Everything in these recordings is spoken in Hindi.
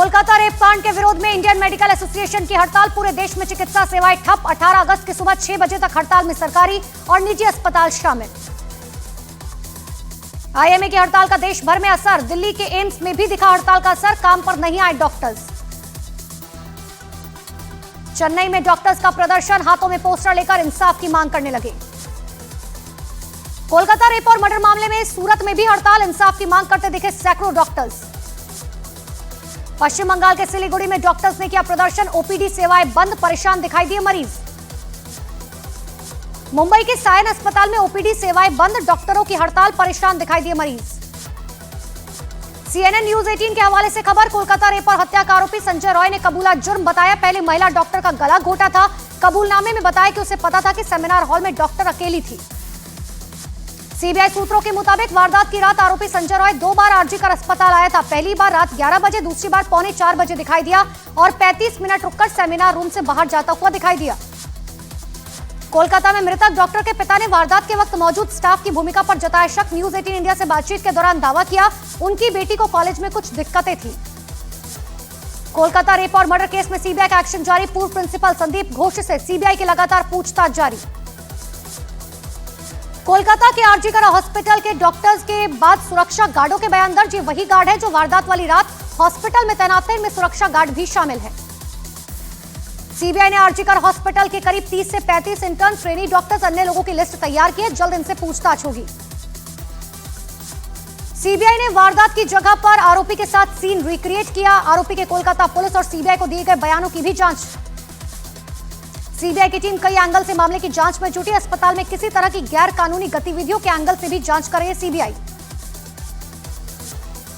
कोलकाता रेप कांड के विरोध में इंडियन मेडिकल एसोसिएशन की हड़ताल। पूरे देश में चिकित्सा सेवाएं ठप। 18 अगस्त की सुबह 6 बजे तक हड़ताल में सरकारी और निजी अस्पताल शामिल। आईएमए की हड़ताल का देश भर में असर। दिल्ली के एम्स में भी दिखा हड़ताल का असर। काम पर नहीं आए डॉक्टर्स। चेन्नई में डॉक्टर्स का प्रदर्शन। हाथों में पोस्टर लेकर इंसाफ की मांग करने लगे। कोलकाता रेप और मर्डर मामले में सूरत में भी हड़ताल। इंसाफ की मांग करते दिखे सैकड़ों डॉक्टर्स। पश्चिम बंगाल के सिलीगुड़ी में डॉक्टर्स ने किया प्रदर्शन। ओपीडी सेवाएं बंद। परेशान दिखाई दिए मरीज। मुंबई के सायन अस्पताल में ओपीडी सेवाएं बंद। डॉक्टरों की हड़ताल। परेशान दिखाई दिए मरीज। सीएनएन न्यूज 18 के हवाले से खबर। कोलकाता रेप और हत्या का आरोपी संजय रॉय ने कबूला जुर्म। बताया पहले महिला डॉक्टर का गला घोटा था। कबूलनामे में बताया कि उसे पता था कि सेमिनार हॉल में डॉक्टर अकेली थी। सीबीआई सूत्रों के मुताबिक वारदात की रात आरोपी संजय रॉय 2 बार आरजीकर अस्पताल आया था। पहली बार रात 11 बजे, दूसरी बार पौने 4 बजे दिखाई दिया और 35 मिनट रुककर सेमिनार रूम से बाहर जाता हुआ दिखाई दिया। कोलकाता में मृतक डॉक्टर के पिता ने वारदात के वक्त मौजूद स्टाफ की भूमिका पर जताया शक। न्यूज 18 इंडिया से बातचीत के दौरान दावा किया उनकी बेटी को कॉलेज में कुछ दिक्कतें थी। कोलकाता रेप और मर्डर केस में सीबीआई का एक्शन जारी। पूर्व प्रिंसिपल संदीप घोष से सीबीआई की लगातार पूछताछ जारी। कोलकाता के आरजीकर हॉस्पिटल के डॉक्टर्स के बाद सुरक्षा गार्डों के बयान दर्ज। ये वही गार्ड है जो वारदात वाली रात हॉस्पिटल में तैनात थे। इनमें सुरक्षा गार्ड भी शामिल है। सीबीआई ने आरजीकर हॉस्पिटल के करीब 30 से 35 इंटर्न, ट्रेनी डॉक्टर्स, अन्य लोगों की लिस्ट तैयार की है। जल्द इनसे पूछताछ होगी। सीबीआई ने वारदात की जगह पर आरोपी के साथ सीन रिक्रिएट किया। आरोपी के कोलकाता पुलिस और सीबीआई को दिए गए बयानों की भी जांच। सीबीआई की टीम कई एंगल से मामले की जांच में जुटी। अस्पताल में किसी तरह की गैर कानूनी गतिविधियों के एंगल से भी जांच कर रही है सीबीआई।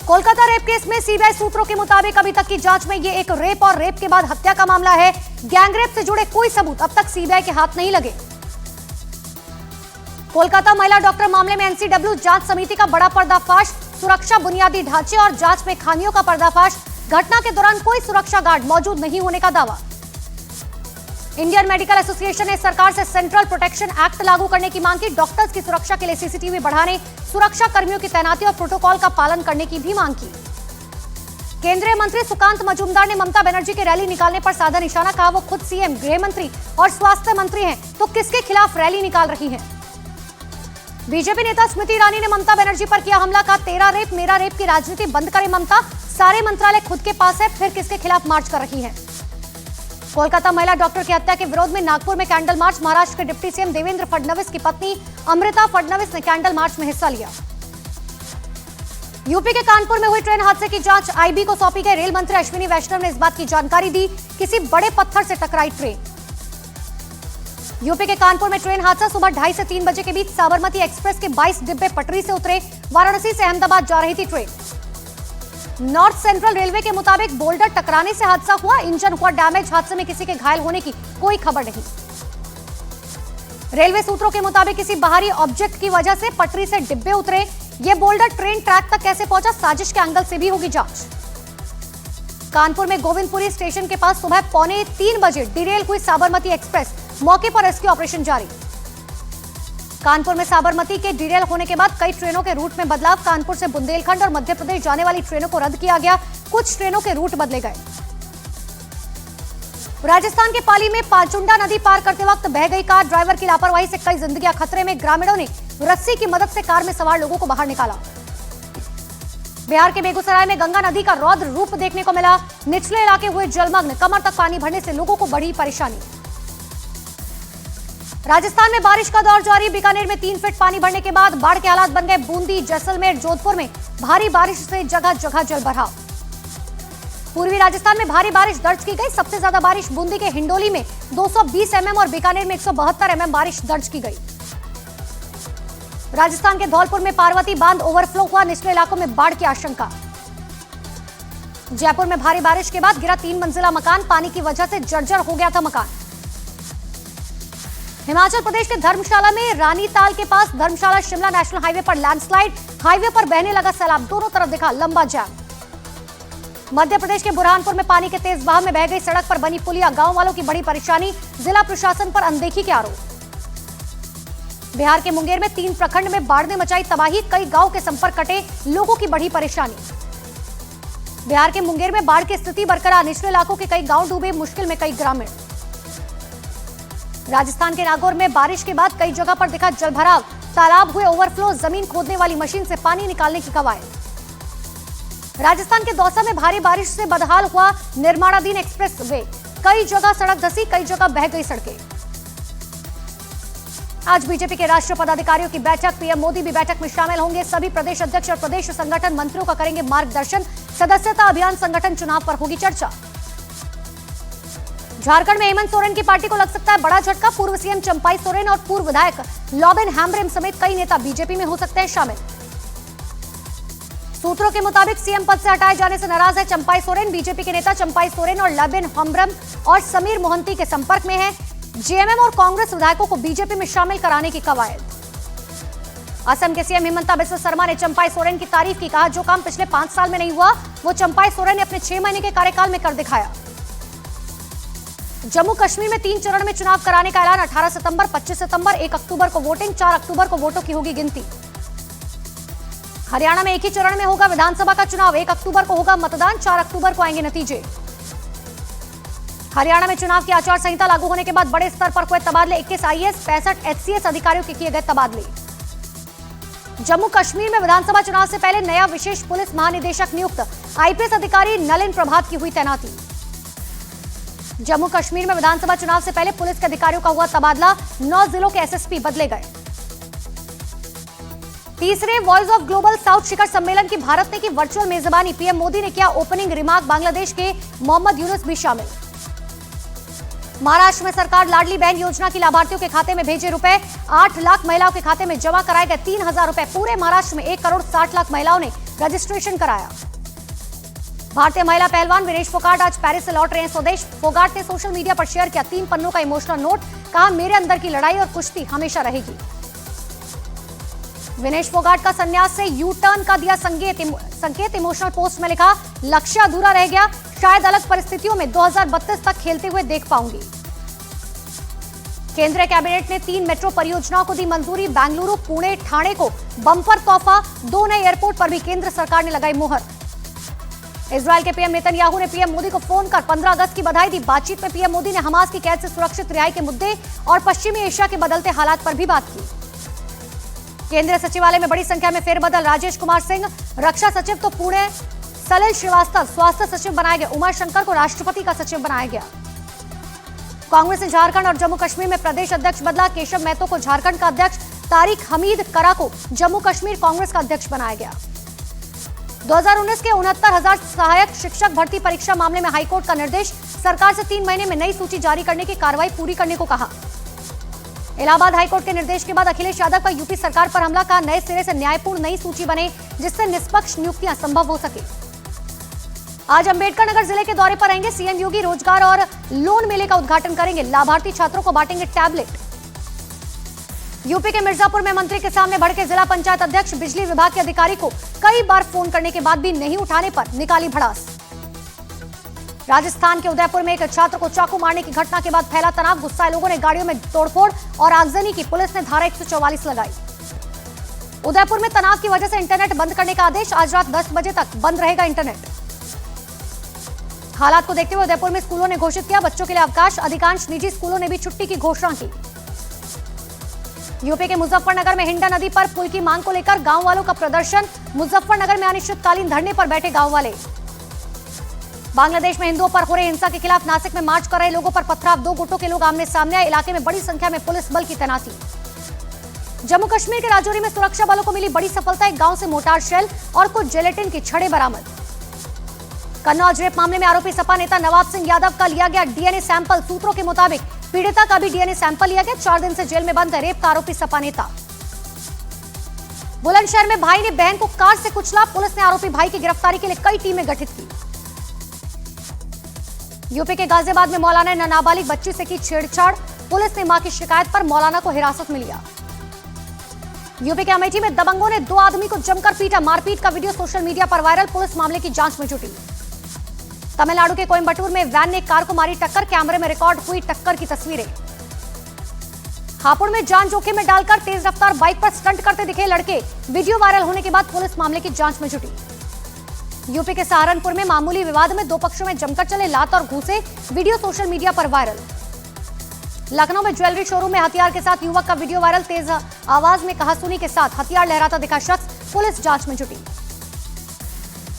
कोलकाता रेप केस में सीबीआई सूत्रों के मुताबिक अभी तक की जांच में ये एक रेप और रेप के बाद हत्या का मामला है। गैंगरेप से जुड़े कोई सबूत अब तक सीबीआई के हाथ नहीं लगे। कोलकाता महिला डॉक्टर मामले में एनसीडब्ल्यू जांच समिति का बड़ा पर्दाफाश। सुरक्षा बुनियादी ढांचे और जांच में खामियों का पर्दाफाश। घटना के दौरान कोई सुरक्षा गार्ड मौजूद नहीं होने का दावा। इंडियन मेडिकल एसोसिएशन ने सरकार से सेंट्रल प्रोटेक्शन एक्ट लागू करने की मांग की। डॉक्टर्स की सुरक्षा के लिए सीसीटीवी बढ़ाने, सुरक्षा कर्मियों की तैनाती और प्रोटोकॉल का पालन करने की भी मांग की। केंद्रीय मंत्री सुकांत मजूमदार ने ममता बनर्जी की रैली निकालने पर साधा निशाना। कहा वो खुद सीएम, गृह मंत्री और स्वास्थ्य मंत्री हैं, तो किसके खिलाफ रैली निकाल रही हैं। बीजेपी नेता स्मृति ईरानी ने ममता बनर्जी पर किया हमला। कहा तेरा रेप मेरा रेप की राजनीति बंद करे ममता। सारे मंत्रालय खुद के पास है, फिर किसके खिलाफ मार्च कर रही है। कोलकाता महिला डॉक्टर की हत्या के विरोध में नागपुर में कैंडल मार्च। महाराष्ट्र के डिप्टी सीएम देवेंद्र फडणवीस की पत्नी अमृता फडणवीस ने कैंडल मार्च में हिस्सा लिया। यूपी के कानपुर में हुई ट्रेन हादसे की जांच आईबी को सौंपी गई। रेल मंत्री अश्विनी वैष्णव ने इस बात की जानकारी दी। किसी बड़े पत्थर से टकराई ट्रेन। यूपी के कानपुर में ट्रेन हादसा। सुबह 2:30 से 3 बजे के बीच साबरमती एक्सप्रेस के 22 डिब्बे पटरी से उतरे। वाराणसी से अहमदाबाद जा रही थी ट्रेन। नॉर्थ सेंट्रल रेलवे के मुताबिक बोल्डर टकराने से हादसा हुआ। इंजन हुआ डैमेज। हादसे में किसी के घायल होने की कोई खबर नहीं। रेलवे सूत्रों के मुताबिक किसी बाहरी ऑब्जेक्ट की वजह से पटरी से डिब्बे उतरे। ये बोल्डर ट्रेन ट्रैक तक कैसे पहुंचा, साजिश के एंगल से भी होगी जांच। कानपुर में गोविंदपुरी स्टेशन के पास सुबह 2:45 बजे डिरेल हुई साबरमती एक्सप्रेस। मौके पर रेस्क्यू ऑपरेशन जारी। कानपुर में साबरमती के डिरेल होने के बाद कई ट्रेनों के रूट में बदलाव। कानपुर से बुंदेलखंड और मध्य प्रदेश जाने वाली ट्रेनों को रद्द किया गया। कुछ ट्रेनों के रूट बदले गए। राजस्थान के पाली में पाचुंडा नदी पार करते वक्त बह गई कार। ड्राइवर की लापरवाही से कई जिंदगियां खतरे में। ग्रामीणों ने रस्सी की मदद से कार में सवार लोगों को बाहर निकाला। बिहार के बेगूसराय में गंगा नदी का रौद्र रूप देखने को मिला। निचले इलाके हुए जलमग्न। कमर तक पानी भरने से लोगों को बढ़ी परेशानी। राजस्थान में बारिश का दौर जारी। बीकानेर में 3 फीट पानी भरने के बाद बाढ़ के हालात बन गए। बूंदी, जैसलमेर, जोधपुर में भारी बारिश से जगह जगह जलभराव। पूर्वी राजस्थान में भारी बारिश दर्ज की गई। सबसे ज्यादा बारिश बूंदी के हिंडोली में 220 mm और बीकानेर में 172 mm बारिश दर्ज की गई। राजस्थान के धौलपुर में पार्वती बांध ओवरफ्लो हुआ। निचले इलाकों में बाढ़ की आशंका। जयपुर में भारी बारिश के बाद गिरा 3 मंजिला मकान। पानी की वजह से जर्जर हो गया था मकान। हिमाचल प्रदेश के धर्मशाला में रानीताल के पास धर्मशाला शिमला नेशनल हाईवे पर लैंडस्लाइड। हाईवे पर बहने लगा सैलाब। दोनों तरफ दिखा लंबा जाम। मध्य प्रदेश के बुरहानपुर में पानी के तेज बहाव में बह गई सड़क पर बनी पुलिया। गांव वालों की बड़ी परेशानी। जिला प्रशासन पर अनदेखी के आरोप। बिहार के मुंगेर में 3 प्रखंड में बाढ़ ने मचाई तबाही। कई गांव के संपर्क कटे। लोगों की बढ़ी परेशानी। बिहार के मुंगेर में बाढ़ की स्थिति बरकरार, निचले इलाकों के कई गांव डूबे, मुश्किल में कई ग्रामीण। राजस्थान के नागौर में बारिश के बाद कई जगह पर दिखा जलभराव, तालाब हुए ओवरफ्लो, जमीन खोदने वाली मशीन से पानी निकालने की कवायद। राजस्थान के दौसा में भारी बारिश से बदहाल हुआ निर्माणाधीन एक्सप्रेस वे, कई जगह सड़क धंसी, कई जगह बह गई सड़कें। आज बीजेपी के राष्ट्रीय पदाधिकारियों की बैठक, पीएम मोदी भी बैठक में शामिल होंगे। सभी प्रदेश अध्यक्ष और प्रदेश संगठन मंत्रियों का करेंगे मार्गदर्शन। सदस्यता अभियान संगठन चुनाव पर होगी चर्चा। झारखंड में हेमंत सोरेन की पार्टी को लग सकता है बड़ा झटका, पूर्व सीएम चंपाई सोरेन और पूर्व विधायक लॉबेन हैम्ब्रेम समेत कई नेता बीजेपी में हो सकते हैं शामिल। सूत्रों के मुताबिक सीएम पद से हटाए जाने से नाराज है चंपाई सोरेन। बीजेपी के नेता चंपाई सोरेन और लॉबेन हैम्ब्रेम और समीर मोहंती के संपर्क में है। जेएमएम और कांग्रेस विधायकों को बीजेपी में शामिल कराने की कवायद। असम के सीएम हिमंता बिस्वा शर्मा ने चंपाई सोरेन की तारीफ की, कहा जो काम पिछले 5 साल में नहीं हुआ वो चंपाई सोरेन ने अपने 6 महीने के कार्यकाल में कर दिखाया। जम्मू कश्मीर में 3 चरण में चुनाव कराने का ऐलान, 18 सितंबर, 25 सितंबर, 1 अक्टूबर को वोटिंग, 4 अक्टूबर को वोटों की होगी गिनती। हरियाणा में एक ही चरण में होगा विधानसभा का चुनाव, 1 अक्टूबर को होगा मतदान, 4 अक्टूबर को आएंगे नतीजे। हरियाणा में चुनाव की आचार संहिता लागू होने के बाद बड़े स्तर पर हुए तबादले, 21 आईएएस, 65 एचसीएस अधिकारियों के किए गए तबादले। जम्मू कश्मीर में विधानसभा चुनाव से पहले नया विशेष पुलिस महानिदेशक नियुक्त, आईपीएस अधिकारी नलिन प्रभात की हुई तैनाती। जम्मू कश्मीर में विधानसभा चुनाव से पहले पुलिस के अधिकारियों का हुआ तबादला, 9 जिलों के एसएसपी बदले गए। तीसरे वॉइस ऑफ ग्लोबल साउथ शिखर सम्मेलन की भारत ने की वर्चुअल मेजबानी, पीएम मोदी ने किया ओपनिंग रिमार्क, बांग्लादेश के मोहम्मद यूनुस भी शामिल। महाराष्ट्र में सरकार लाडली बहन योजना की लाभार्थियों के खाते में भेजे रुपए, 8 लाख महिलाओं के खाते में जमा कराए गए 3000 रुपए। पूरे महाराष्ट्र में 1 करोड़ 60 लाख महिलाओं ने रजिस्ट्रेशन कराया। भारतीय महिला पहलवान विनेश फोगाट आज पेरिस से लौट रहे हैं स्वदेश। फोगाट ने सोशल मीडिया पर शेयर किया 3 पन्नों का इमोशनल नोट, कहा मेरे अंदर की लड़ाई और कुश्ती हमेशा रहेगी। विनेश फोगाट का संन्यास से यू टर्न का दिया संकेत, इमोशनल पोस्ट में लिखा लक्ष्य अधूरा रह गया, शायद अलग परिस्थितियों में 2032 तक खेलते हुए देख पाऊंगी। केंद्रीय कैबिनेट ने 3 मेट्रो परियोजनाओं को दी मंजूरी, बेंगलुरु, पुणे, ठाणे को बम्पर तोहफा, 2 नए एयरपोर्ट पर भी केंद्र सरकार ने लगाई मुहर। इजरायल के पीएम नेतन्याहू ने पीएम मोदी को फोन कर 15 अगस्त की बधाई दी। बातचीत में पीएम मोदी ने हमास की कैद से सुरक्षित रिहाई के मुद्दे और पश्चिमी एशिया के बदलते हालात पर भी बात की। केंद्रीय सचिवालय में बड़ी संख्या में फेरबदल, राजेश कुमार सिंह रक्षा सचिव तो पुणे, सलिल श्रीवास्तव स्वास्थ्य सचिव बनाए गए, उमा शंकर को राष्ट्रपति का सचिव बनाया गया। कांग्रेस ने झारखंड और जम्मू कश्मीर में प्रदेश अध्यक्ष बदला, केशव महतो को झारखंड का अध्यक्ष, तारिक हमीद करा को जम्मू कश्मीर कांग्रेस का अध्यक्ष बनाया गया। 2019 के 69,000 सहायक शिक्षक भर्ती परीक्षा मामले में हाईकोर्ट का निर्देश, सरकार से 3 महीने में नई सूची जारी करने की कार्रवाई पूरी करने को कहा। इलाहाबाद हाईकोर्ट के निर्देश के बाद अखिलेश यादव का यूपी सरकार पर हमला, कहा नए सिरे से न्यायपूर्ण नई सूची बने जिससे निष्पक्ष नियुक्तियां संभव हो सके। आज अंबेडकर नगर जिले के दौरे पर रहेंगे सीएम योगी, रोजगार और लोन मेले का उद्घाटन करेंगे, लाभार्थी छात्रों को बांटेंगे टैबलेट। यूपी के मिर्जापुर में मंत्री के सामने भड़के जिला पंचायत अध्यक्ष, बिजली विभाग के अधिकारी को कई बार फोन करने के बाद भी नहीं उठाने पर निकाली भड़ास। राजस्थान के उदयपुर में एक छात्र को चाकू मारने की घटना के बाद फैला तनाव, गुस्साए लोगों ने गाड़ियों में तोड़फोड़ और आगजनी की, पुलिस ने धारा 144 लगाई। उदयपुर में तनाव की वजह से इंटरनेट बंद करने का आदेश, आज रात 10 बजे तक बंद रहेगा इंटरनेट। हालात को देखते हुए उदयपुर में स्कूलों ने घोषित किया बच्चों के लिए अवकाश, अधिकांश निजी स्कूलों ने भी छुट्टी की घोषणा की। यूपी के मुजफ्फरनगर में हिंडा नदी पर पुल की मांग को लेकर गांव वालों का प्रदर्शन, मुजफ्फरनगर में अनिश्चितकालीन धरने पर बैठे गांव वाले। बांग्लादेश में हिंदुओं पर हो रही हिंसा के खिलाफ नासिक में मार्च कर रहे लोगों पर पथराव, 2 गुटों के लोग आमने सामने आए, इलाके में बड़ी संख्या में पुलिस बल की तैनाती। जम्मू कश्मीर के राजौरी में सुरक्षा बलों को मिली बड़ी सफलता, एक गांव से मोटार शेल और कुछ जेलेटिन की छड़ें बरामद। कन्नौज रेप मामले में आरोपी सपा नेता नवाब सिंह यादव का लिया गया डीएनए सैंपल, सूत्रों के मुताबिक पीड़िता का भी डीएनए सैंपल लिया गया। 4 दिन से जेल में बंद है रेप का आरोपी सपा नेता। बुलंदशहर में भाई ने बहन को कार से कुचला, पुलिस ने आरोपी भाई की गिरफ्तारी के लिए कई टीमें गठित की। यूपी के गाजियाबाद में मौलाना ने नाबालिग बच्ची से की छेड़छाड़, पुलिस ने मां की शिकायत पर मौलाना को हिरासत में लिया। यूपी के अमेठी में दबंगों ने 2 आदमी को जमकर पीटा, मारपीट का वीडियो सोशल मीडिया पर वायरल, पुलिस मामले की जांच में जुटी। तमिलनाडु के कोयम्बटूर में वैन ने कार को मारी टक्कर, कैमरे में रिकॉर्ड हुई टक्कर की तस्वीरें। हापुड़ में जान जोखिम में डालकर तेज रफ्तार बाइक पर स्टंट करते दिखे लड़के, वीडियो वायरल होने के बाद पुलिस मामले की जांच में जुटी। यूपी के सहारनपुर में मामूली विवाद में दो पक्षों में जमकर चले लात और घूसे, वीडियो सोशल मीडिया पर वायरल। लखनऊ में ज्वेलरी शोरूम में हथियार के साथ युवक का वीडियो वायरल, तेज आवाज में कहासुनी के साथ हथियार लहराता दिखा शख्स, पुलिस जांच में जुटी।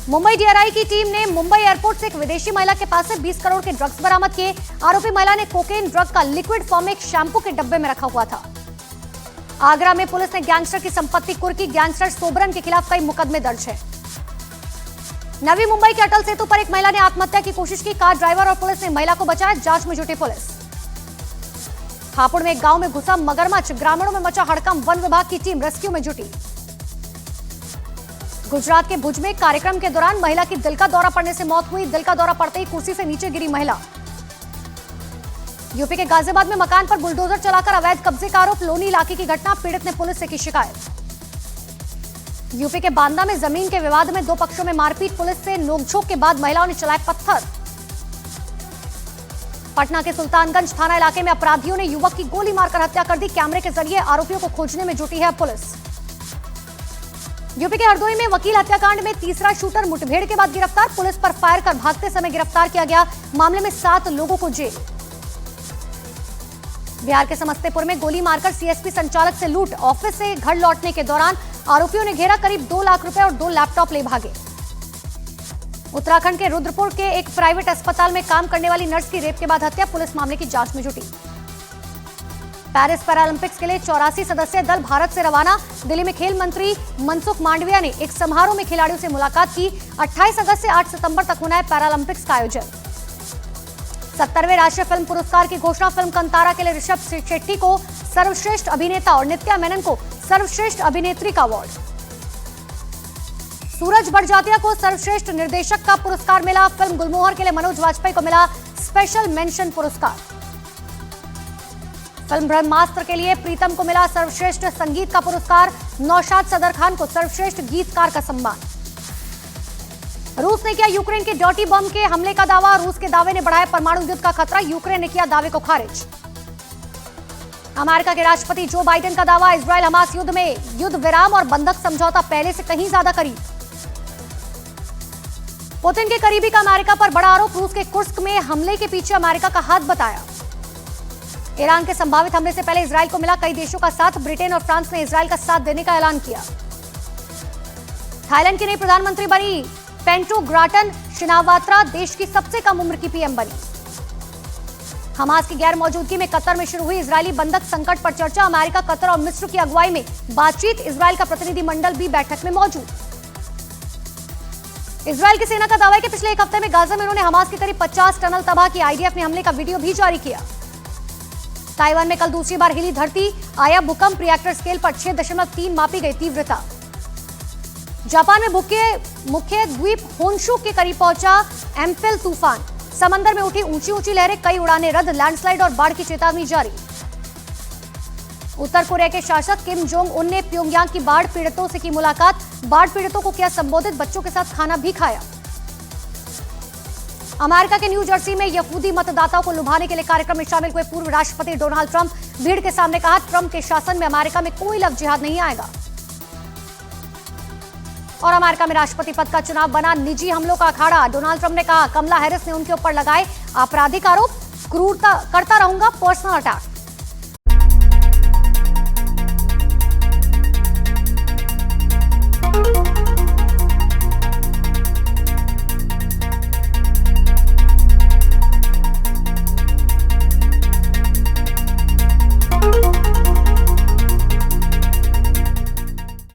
मुंबई डीआरआई की टीम ने मुंबई एयरपोर्ट से एक विदेशी महिला के पास से 20 करोड़ के ड्रग्स बरामद किए। आरोपी महिला ने कोकेन ड्रग का लिक्विड फॉर्म में एक शैम्पू के डब्बे में रखा हुआ था। आगरा में पुलिस ने गैंगस्टर की संपत्ति कुर्की, गैंगस्टर सोबरन के खिलाफ कई मुकदमे दर्ज है। नवी मुंबई के अटल सेतु पर एक महिला ने आत्महत्या की कोशिश की, कार ड्राइवर और पुलिस ने महिला को बचाया, जांच में जुटी पुलिस। हापुड़ में एक गांव में घुसा मगरमच्छ, ग्रामीणों में मचा हड़कंप, वन विभाग की टीम रेस्क्यू में जुटी। गुजरात के भुज में कार्यक्रम के दौरान महिला की दिल का दौरा पड़ने से मौत हुई, दिल का दौरा पड़ते ही कुर्सी से नीचे गिरी महिला। यूपी के गाजियाबाद में मकान पर बुलडोजर चलाकर अवैध कब्जे का आरोप, लोनी इलाके की घटना, पीड़ित ने पुलिस से की शिकायत। यूपी के बांदा में जमीन के विवाद में दो पक्षों में मारपीट, पुलिस से नोकझोंक के बाद महिलाओं ने चलाए पत्थर। पटना के सुल्तानगंज थाना इलाके में अपराधियों ने युवक की गोली मारकर हत्या कर दी, कैमरे के जरिए आरोपियों को खोजने में जुटी है पुलिस। यूपी के हरदोई में वकील हत्याकांड में तीसरा शूटर मुठभेड़ के बाद गिरफ्तार, पुलिस पर फायर कर भागते समय गिरफ्तार किया गया, मामले में 7 लोगों को जेल। बिहार के समस्तीपुर में गोली मारकर सीएसपी संचालक से लूट, ऑफिस से घर लौटने के दौरान आरोपियों ने घेरा, करीब 2 लाख रुपए और 2 लैपटॉप ले भागे। उत्तराखंड के रुद्रपुर के एक प्राइवेट अस्पताल में काम करने वाली नर्स की रेप के बाद हत्या, पुलिस मामले की जांच में जुटी। पेरिस पैरालंपिक्स के लिए 84 सदस्यीय दल भारत से रवाना, दिल्ली में खेल मंत्री मनसुख मांडविया ने एक समारोह में खिलाड़ियों से मुलाकात की। 28 अगस्त से 8 सितंबर तक होना है पैरालंपिक्स का आयोजन। 70वें राष्ट्रीय फिल्म पुरस्कार की घोषणा, फिल्म कंतारा के लिए ऋषभ शेट्टी को सर्वश्रेष्ठ अभिनेता और नित्या मेनन को सर्वश्रेष्ठ अभिनेत्री का अवार्ड। सूरज बड़जात्या को सर्वश्रेष्ठ निर्देशक का पुरस्कार मिला, फिल्म गुलमोहर के लिए मनोज वाजपेयी को मिला स्पेशल मेंशन पुरस्कार। फिल्म ब्रह्मास्त्र के लिए प्रीतम को मिला सर्वश्रेष्ठ संगीत का पुरस्कार, नौशाद सदर खान को सर्वश्रेष्ठ गीतकार का सम्मान। रूस ने किया यूक्रेन के डर्टी बम के हमले का दावा, रूस के दावे ने बढ़ाया परमाणु युद्ध का खतरा, यूक्रेन ने किया दावे को खारिज। अमेरिका के राष्ट्रपति जो बाइडेन का दावा, इजरायल हमास युद्ध में युद्ध विराम और बंधक समझौता पहले से कहीं ज्यादा करीब। पुतिन के करीबी का अमेरिका पर बड़ा आरोप, रूस के कुर्स्क में हमले के पीछे अमेरिका का हाथ बताया। ईरान के संभावित हमले से पहले इजरायल को मिला कई देशों का साथ, ब्रिटेन और फ्रांस ने इजरायल का साथ देने का ऐलान किया। थाईलैंड की नई प्रधानमंत्री बनी पेंटो ग्राटन शिनावात्रा, देश की सबसे कम उम्र की पीएम बनी। हमास की गैर मौजूदगी में कतर में शुरू हुई इजरायली बंधक संकट पर चर्चा, अमेरिका, कतर और मिस्र की अगुवाई में बातचीत, इजरायल का प्रतिनिधिमंडल भी बैठक में मौजूद। इजरायल की सेना का दावा है कि पिछले एक हफ्ते में गाजा में उन्होंने हमास के करीब 50 टनल तबाह की, आईडीएफ ने हमले का वीडियो भी जारी किया। ताइवान में कल दूसरी बार हिली धरती, आया भूकंप, रिएक्टर स्केल पर 6.3 मापी गई तीव्रता। जापान में मुख्य द्वीप होन्शु के करीब पहुंचा एम्फिल तूफान, समंदर में उठी ऊंची ऊंची लहरें, कई उड़ानें रद्द, लैंडस्लाइड और बाढ़ की चेतावनी जारी। उत्तर कोरिया के शासक किम जोंग उन ने प्योंगयांग की बाढ़ पीड़ितों से की मुलाकात, बाढ़ पीड़ितों को किया संबोधित, बच्चों के साथ खाना भी खाया। अमेरिका के न्यू जर्सी में यहूदी मतदाताओं को लुभाने के लिए कार्यक्रम में शामिल हुए पूर्व राष्ट्रपति डोनाल्ड ट्रंप, भीड़ के सामने कहा ट्रंप के शासन में अमेरिका में कोई लव जिहाद नहीं आएगा। और अमेरिका में राष्ट्रपति पद का चुनाव बना निजी हमलों का अखाड़ा, डोनाल्ड ट्रंप ने कहा कमला हैरिस ने उनके ऊपर लगाए आपराधिक आरोप, क्रूरता करता रहूंगा पर्सनल अटैक।